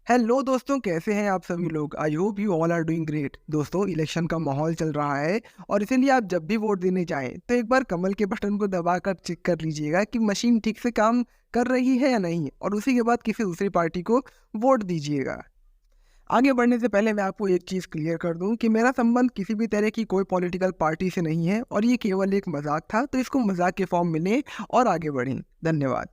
Hello दोस्तों, कैसे हैं आप सभी लोग। I hope you all are doing great. दोस्तों, इलेक्शन का माहौल चल रहा है और इसीलिए आप जब भी वोट देने जाएं तो एक बार कमल के बटन को दबाकर चेक कर लीजिएगा कि मशीन ठीक से काम कर रही है या नहीं, और उसी के बाद किसी दूसरी पार्टी को वोट दीजिएगा। आगे बढ़ने से पहले मैं आपको एक चीज़ क्लियर कर दूं कि मेरा संबंध किसी भी तरह की कोई पॉलिटिकल पार्टी से नहीं है और ये केवल एक मजाक था, तो इसको मजाक के फॉर्म में लें और आगे बढ़ें। धन्यवाद।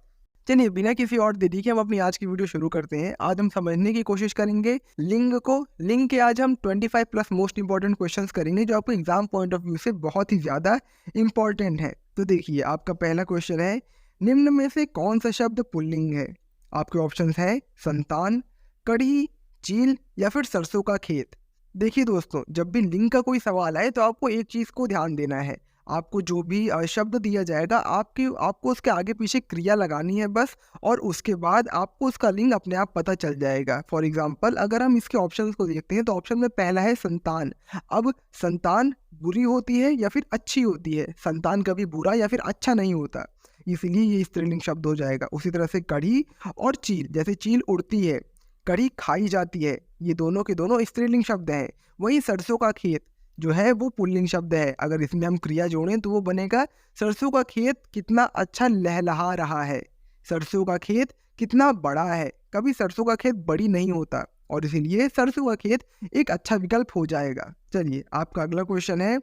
चलिए, बिना किसी और देरी के हम अपनी आज की वीडियो शुरू करते हैं। आज हम समझने की कोशिश करेंगे लिंग को। लिंग के आज हम 25 प्लस मोस्ट इंपॉर्टेंट क्वेश्चंस करेंगे जो आपको एग्जाम पॉइंट ऑफ व्यू से बहुत ही ज़्यादा इंपॉर्टेंट है। तो देखिए, आपका पहला क्वेश्चन है, निम्न में से कौन सा शब्द पुल्लिंग है। आपके ऑप्शंस हैं संतान, कढ़ी, चील या फिर सरसों का खेत। देखिए दोस्तों, जब भी लिंग का कोई सवाल आए तो आपको एक चीज़ को ध्यान देना है। आपको जो भी शब्द दिया जाएगा आपको उसके आगे पीछे क्रिया लगानी है बस, और उसके बाद आपको उसका लिंग अपने आप पता चल जाएगा। फॉर एग्जांपल, अगर हम इसके ऑप्शंस को देखते हैं तो ऑप्शन में पहला है संतान। अब संतान बुरी होती है या फिर अच्छी होती है? संतान कभी बुरा या फिर अच्छा नहीं होता, इसलिए ये स्त्रीलिंग शब्द हो जाएगा। उसी तरह से कढ़ी और चील, जैसे चील उड़ती है, कढ़ी खाई जाती है, ये दोनों के दोनों स्त्रीलिंग शब्द हैं। वहीं सरसों का खेत जो है वो पुल्लिंग शब्द है। अगर इसमें हम क्रिया जोड़ें तो वो बनेगा, सरसों का खेत कितना अच्छा लहलहा रहा है। सरसों का खेत कितना बड़ा है, कभी सरसों का खेत बड़ी नहीं होता, और इसीलिए सरसों का खेत एक अच्छा विकल्प हो जाएगा। चलिए, आपका अगला क्वेश्चन है,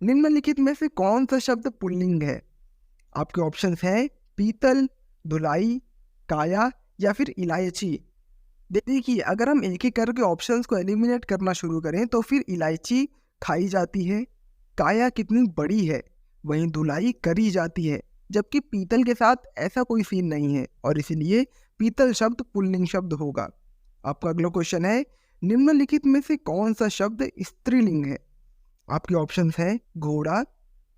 निम्नलिखित में से कौन सा शब्द पुल्लिंग है। आपके ऑप्शंस हैं पीतल, धुलाई, काया या फिर इलायची। देखिए, अगर हम एक एक करके ऑप्शंस को एलिमिनेट करना शुरू करें तो फिर इलायची खाई जाती है, काया कितनी बड़ी है, वहीं धुलाई करी जाती है, जबकि पीतल के साथ ऐसा कोई सीन नहीं है, और इसीलिए पीतल शब्द पुल्लिंग शब्द होगा। आपका अगला क्वेश्चन है, निम्नलिखित में से कौन सा शब्द स्त्रीलिंग है। आपके ऑप्शंस हैं घोड़ा,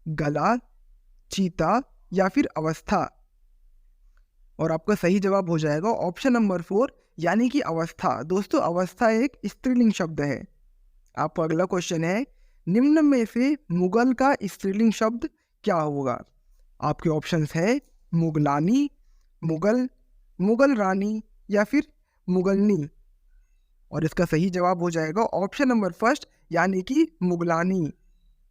गला, चीता या फिर अवस्था, और आपका सही जवाब हो जाएगा ऑप्शन नंबर 4, यानी कि अवस्था। दोस्तों, अवस्था एक स्त्रीलिंग शब्द है। आपका अगला क्वेश्चन है, निम्न में से मुगल का स्त्रीलिंग शब्द क्या होगा। आपके ऑप्शंस है मुगलानी, मुगल, मुगल रानी या फिर मुगलनी, और इसका सही जवाब हो जाएगा ऑप्शन नंबर फर्स्ट, यानी कि मुगलानी।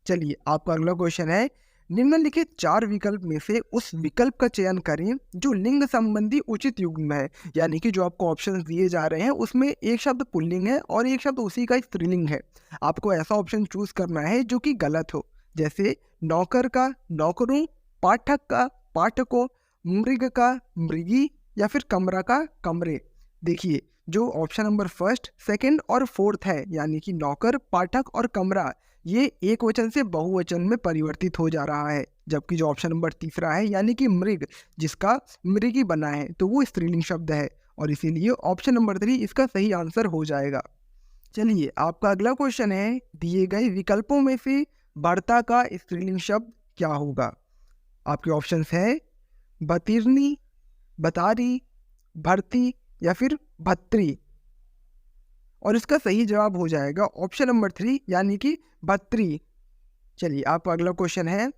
चलिए, आपका अगला क्वेश्चन है, निम्नलिखित 4 विकल्प में से उस विकल्प का चयन करें जो लिंग संबंधी उचित युग्म है। यानी कि जो आपको ऑप्शन दिए जा रहे हैं उसमें एक शब्द पुल्लिंग है और एक शब्द उसी का स्त्रीलिंग है। आपको ऐसा ऑप्शन चूज करना है जो कि गलत हो, जैसे नौकर का नौकरों, पाठक का पाठकों, मृग का मृगी या फिर कमरा का कमरे। देखिए, जो ऑप्शन नंबर फर्स्ट, सेकंड और फोर्थ है, यानी कि नौकर, पाठक और कमरा, ये एक वचन से बहुवचन में परिवर्तित हो जा रहा है, जबकि जो ऑप्शन नंबर तीसरा है, यानी कि मृग, जिसका मृगी बना है, तो वो स्त्रीलिंग शब्द है, और इसीलिए ऑप्शन नंबर 3 इसका सही आंसर हो जाएगा। चलिए, आपका अगला क्वेश्चन है, दिए गए विकल्पों में से बढ़ता का स्त्रीलिंग शब्द क्या होगा। आपके ऑप्शंस है बतीरनी, बतारी, भर्ती या फिर भत्री, और इसका सही जवाब हो जाएगा ऑप्शन नंबर 3, यानी कि भत्री। चलिए, आपका अगला क्वेश्चन है,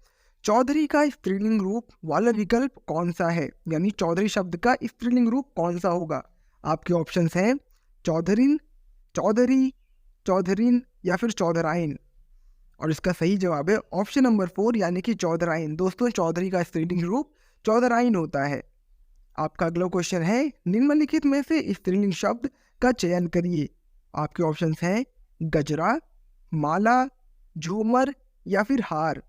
चौधरी का स्त्रीलिंग रूप वाला विकल्प कौन सा है, यानी चौधरी शब्द का स्त्रीलिंग रूप कौन सा होगा। आपके ऑप्शंस हैं चौधरीन, चौधरी, चौधरीन या फिर चौधराइन, और इसका सही जवाब है ऑप्शन नंबर 4, यानी कि चौधराइन। दोस्तों, चौधरी का स्त्रीलिंग रूप चौधराइन होता है। आपका अगला क्वेश्चन है, निम्नलिखित में से स्त्रीलिंग शब्द का चयन करिए। आपके ऑप्शंस हैं गजरा, माला, झूमर या फिर हार।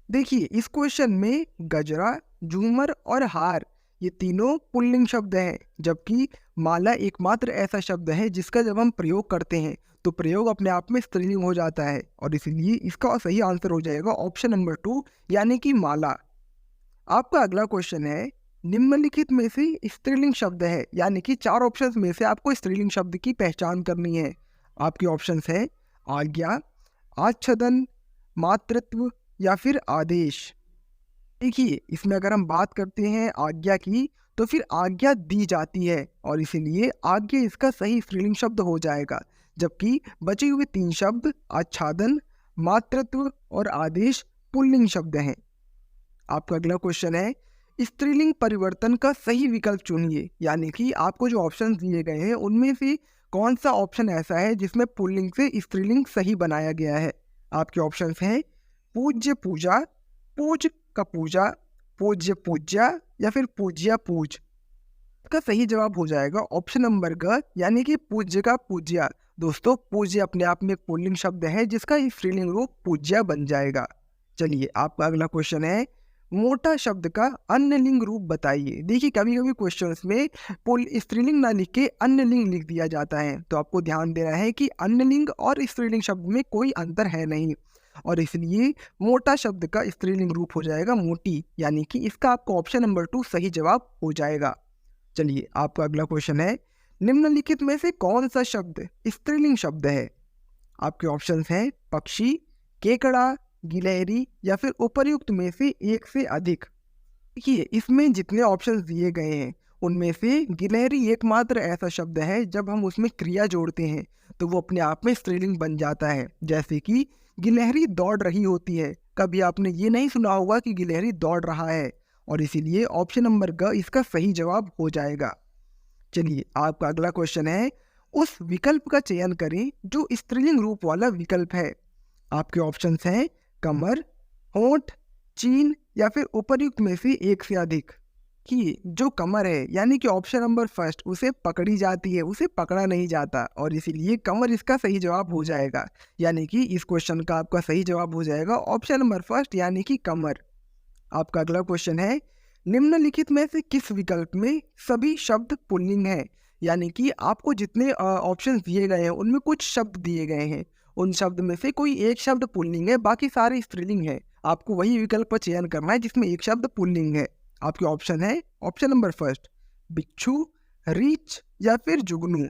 देखिए, इस क्वेश्चन में गजरा, झूमर और हार, ये तीनों पुल्लिंग शब्द हैं, जबकि माला एकमात्र ऐसा शब्द है जिसका जब हम प्रयोग करते हैं तो प्रयोग अपने आप में स्त्रीलिंग हो जाता है, और इसीलिए इसका सही आंसर हो जाएगा ऑप्शन नंबर 2, यानी कि माला। आपका अगला क्वेश्चन है, निम्नलिखित में से स्त्रीलिंग शब्द है, यानी कि 4 ऑप्शंस में से आपको स्त्रीलिंग शब्द की पहचान करनी है। आपके ऑप्शंस है आज्ञा, आच्छादन, मातृत्व या फिर आदेश। देखिए, इसमें अगर हम बात करते हैं आज्ञा की, तो फिर आज्ञा दी जाती है, और इसीलिए आज्ञा इसका सही स्त्रीलिंग शब्द हो जाएगा, जबकि बचे हुए 3 शब्द आच्छादन, मातृत्व और आदेश पुल्लिंग शब्द हैं। आपका अगला क्वेश्चन है, स्त्रीलिंग परिवर्तन का सही विकल्प चुनिए। यानी कि आपको जो ऑप्शन दिए गए हैं उनमें से कौन सा ऑप्शन ऐसा है जिसमें पुल्लिंग से स्त्रीलिंग सही बनाया गया है। आपके ऑप्शंस हैं पूज्य पूजा, पूज का पूजा, पूज्य पूज्या या फिर पूज्या पूज। इसका सही जवाब हो जाएगा ऑप्शन नंबर ग, यानी कि पूज्य का पूज्या। दोस्तों पूज्य अपने आप में एक पुल्लिंग शब्द है जिसका स्त्रीलिंग रूप पूज्या बन जाएगा। चलिए आपका अगला क्वेश्चन है मोटा शब्द का अन्य लिंग रूप बताइए। देखिए कभी कभी क्वेश्चंस में स्त्रीलिंग ना लिख के अन्य लिंग लिख दिया जाता है, तो आपको ध्यान देना है कि अन्य लिंग और स्त्रीलिंग शब्द में कोई अंतर है नहीं, और इसलिए मोटा शब्द का स्त्रीलिंग रूप हो जाएगा मोटी, यानी कि इसका आपको ऑप्शन नंबर 2 सही जवाब हो जाएगा। चलिए आपका अगला क्वेश्चन है निम्नलिखित में से कौन सा शब्द स्त्रीलिंग शब्द है। आपके ऑप्शंस हैं पक्षी, केकड़ा, गिलहरी या फिर उपर्युक्त में से एक से अधिक। देखिए इसमें जितने ऑप्शंस दिए गए हैं उनमें से गिलहरी एकमात्र ऐसा शब्द है जब हम उसमें क्रिया जोड़ते हैं तो वो अपने आप में स्त्रीलिंग बन जाता है। जैसे कि गिलहरी दौड़ रही होती है, कभी आपने ये नहीं सुना होगा कि गिलहरी दौड़ रहा है, और इसीलिए ऑप्शन नंबर ग इसका सही जवाब हो जाएगा। चलिए आपका अगला क्वेश्चन है उस विकल्प का चयन करें जो स्त्रीलिंग रूप वाला विकल्प है। आपके ऑप्शंस हैं कमर, होंठ, चीन या फिर उपर्युक्त में से एक से अधिक। कि जो कमर है यानी कि ऑप्शन नंबर फर्स्ट उसे पकड़ी जाती है, उसे पकड़ा नहीं जाता, और इसीलिए कमर इसका सही जवाब हो जाएगा। यानी कि इस क्वेश्चन का आपका सही जवाब हो जाएगा ऑप्शन नंबर फर्स्ट यानी कि कमर। आपका अगला क्वेश्चन है निम्नलिखित में से किस विकल्प में सभी शब्द पुल्लिंग है। यानी कि आपको जितने ऑप्शन दिए गए हैं उनमें कुछ शब्द दिए गए हैं, उन शब्द में से कोई एक शब्द पुल्लिंग है, बाकी सारे स्त्रीलिंग है। आपको वही विकल्प का चयन करना है जिसमें एक शब्द पुल्लिंग है। आपके ऑप्शन है ऑप्शन नंबर फर्स्ट बिच्छू, रीछ या फिर जुगनू।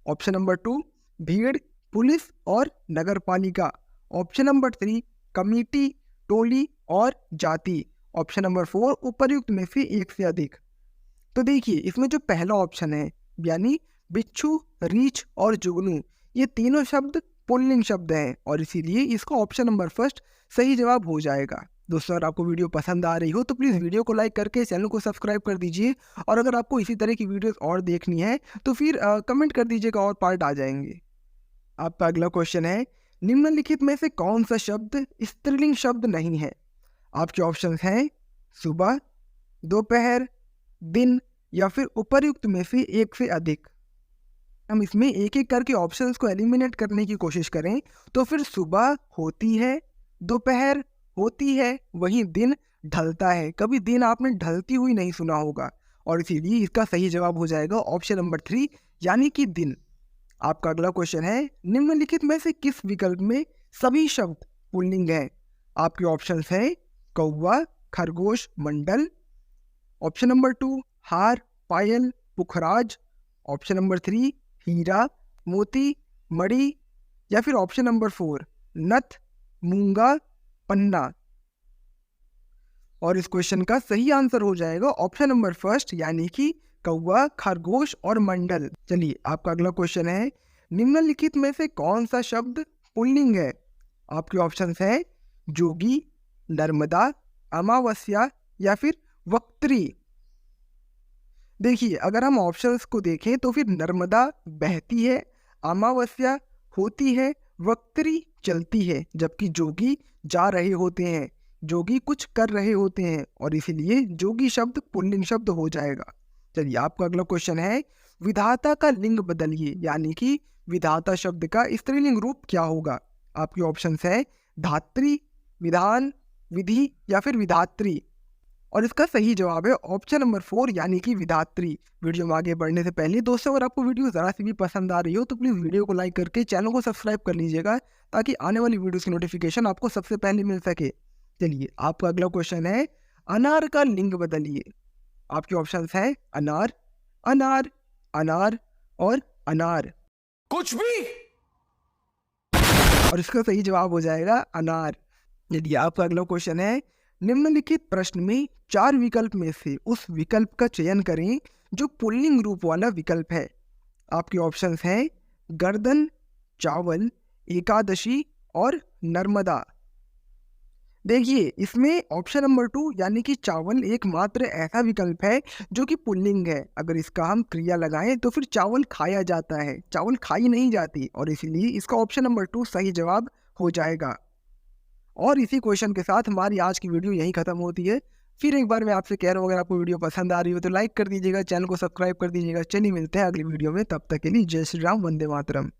ऑप्शन नंबर 2 भीड़, पुलिस और नगर पालिका। ऑप्शन नंबर 3 कमेटी, टोली और जाति। ऑप्शन नंबर 4 उपर्युक्त में से एक से अधिक। तो देखिए इसमें जो पहला ऑप्शन है यानी बिच्छू, रीछ और जुगनू, ये तीनों शब्द पुल्लिंग शब्द हैं, और इसीलिए इसका ऑप्शन नंबर फर्स्ट सही जवाब हो जाएगा। दोस्तों अगर आपको वीडियो पसंद आ रही हो तो प्लीज़ वीडियो को लाइक करके चैनल को सब्सक्राइब कर दीजिए, और अगर आपको इसी तरह की वीडियोस और देखनी है तो फिर कमेंट कर दीजिएगा और पार्ट आ जाएंगे। आपका अगला क्वेश्चन है निम्नलिखित में से कौन सा शब्द स्त्रीलिंग शब्द नहीं है। आपके ऑप्शन हैं सुबह, दोपहर, दिन या फिर उपर्युक्त में से एक से अधिक। हम इसमें एक एक करके ऑप्शंस को एलिमिनेट करने की कोशिश करें तो फिर सुबह होती है, दोपहर होती है, वहीं दिन ढलता है। कभी दिन आपने ढलती हुई नहीं सुना होगा, और इसीलिए इसका सही जवाब हो जाएगा ऑप्शन नंबर 3 यानी कि दिन। आपका अगला क्वेश्चन है निम्नलिखित में से किस विकल्प में सभी शब्द पुल्लिंग है। आपके ऑप्शंस हैं कौवा, खरगोश, मंडल। ऑप्शन नंबर 2 हार, पायल, पुखराज। ऑप्शन नंबर 3 हीरा, मोती, मणि या फिर ऑप्शन नंबर 4 नथ, मूंगा, पन्ना। और इस क्वेश्चन का सही आंसर हो जाएगा ऑप्शन नंबर फर्स्ट यानी कि कौवा, खरगोश और मंडल। चलिए आपका अगला क्वेश्चन है निम्नलिखित में से कौन सा शब्द पुल्लिंग है। आपके ऑप्शंस हैं जोगी, नर्मदा, अमावस्या या फिर वक्त्री। देखिए अगर हम ऑप्शंस को देखें तो फिर नर्मदा बहती है, अमावस्या होती है, वक्त्री चलती है, जबकि जोगी जा रहे होते हैं, जोगी कुछ कर रहे होते हैं, और इसीलिए जोगी शब्द पुल्लिंग शब्द हो जाएगा। चलिए आपका अगला क्वेश्चन है विधाता का लिंग बदलिए, यानी कि विधाता शब्द का स्त्रीलिंग रूप क्या होगा। आपके ऑप्शंस है धात्री, विधान, विधि या फिर विधात्री, और इसका सही जवाब है ऑप्शन नंबर 4 यानी कि विधात्री। वीडियो में आगे बढ़ने से पहले दोस्तों अगर आपको वीडियो ज़रा सी भी पसंद आ रही हो तो प्लीज़ वीडियो को लाइक करके चैनल को सब्सक्राइब कर लीजिएगा ताकि आने वाली वीडियोस की नोटिफिकेशन आपको सबसे पहले मिल सके। चलिए आपका अगला क्वेश्चन है अनार का लिंग बदलिए। आपके ऑप्शन हैं अनार, अनार, अनार और अनार। कुछ भी। और इसका सही जवाब हो जाएगा अनार। यदि आपका अगला क्वेश्चन है निम्नलिखित प्रश्न में 4 विकल्प में से उस विकल्प का चयन करें जो पुल्लिंग रूप वाला विकल्प है। आपके ऑप्शंस हैं गर्दन, चावल, एकादशी और नर्मदा। देखिए, इसमें ऑप्शन नंबर 2 यानी कि चावल एकमात्र ऐसा विकल्प है जो कि पुल्लिंग है। अगर इसका हम क्रिया लगाएँ तो फिर चावल खाया जाता है, चावल खाई नहीं जाती, और इसीलिए इसका ऑप्शन नंबर 2 सही जवाब हो जाएगा। और इसी क्वेश्चन के साथ हमारी आज की वीडियो यहीं खत्म होती है। फिर एक बार मैं आपसे कह रहा हूँ, अगर आपको वीडियो पसंद आ रही हो तो लाइक कर दीजिएगा, चैनल को सब्सक्राइब कर दीजिएगा। चलिए मिलते हैं अगली वीडियो में, तब तक के लिए जय श्री राम, वंदे मातरम।